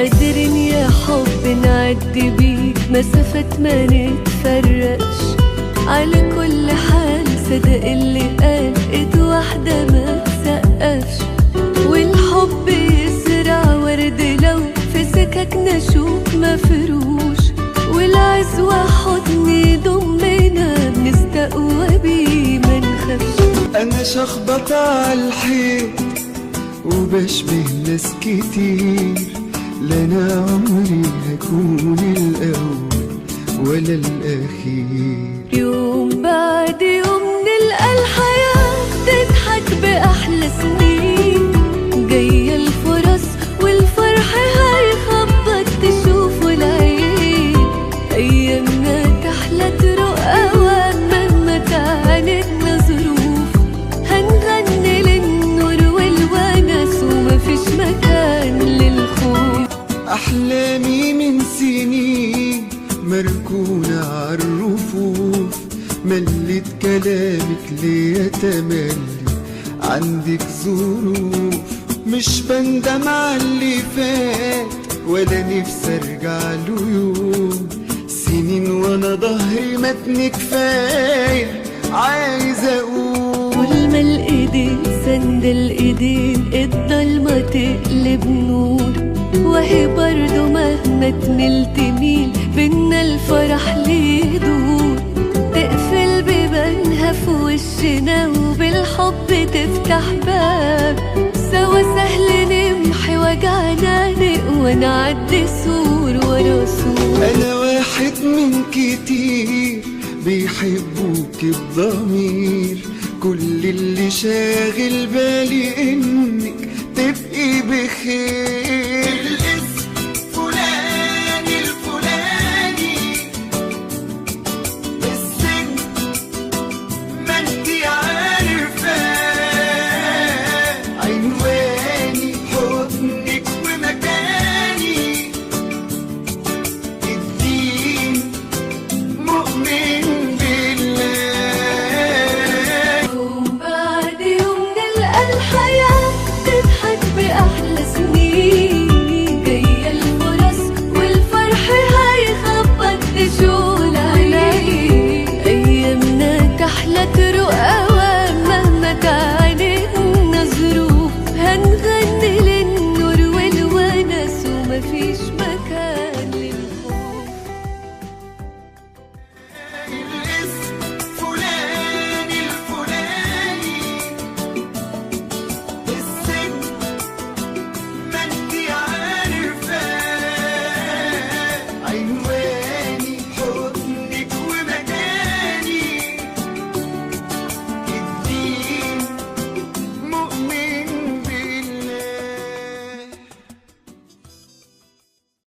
قادرين يا حب نعدي بيك مسافات ما نتفرقش. على كل حال صدق اللي قال ايد واحدة ما تسقفش. والحب يزرع ورد لو في سككنا شوك مفروش. والعزوة حضن يضمنا بنستقوى بيه منخافش. انا شخبط عالحيط وبشبه ناس كتير، لا انا عمري هكون الاول ولا الاخير. يوم بعد يوم نلقى الحياة تضحك بأحلى سنين. جاية الفرص والفرح هيخبط تشوفوا العين. أيامنا تحلى ترقى ومهما تعاندنا ظروف. هنغني للنور والونس ومفيش مكان للخوف. أحلامي من سنين مركونة عالرفوف، مليت كلامك ليا تملي عندك ظروف. مش بندم عاللي فات ولا نفسي ارجع له يوم. سنين وانا ظهري متن كفاية عايز اقول. طول ما الايدين سند الايدين الضلمة تقلب نور. وهي برضو مهما تميل تميل بينا الفرح ليه دور. تقفل بيبانها في وشنا وبالحب تفتح باب. سوا سهل نمحي وجعنا نقوى نعدي سور ورا سور. انا واحد من كتير بيحبوك بضمير. كل اللي شاغل بالي انك تبقي بخير.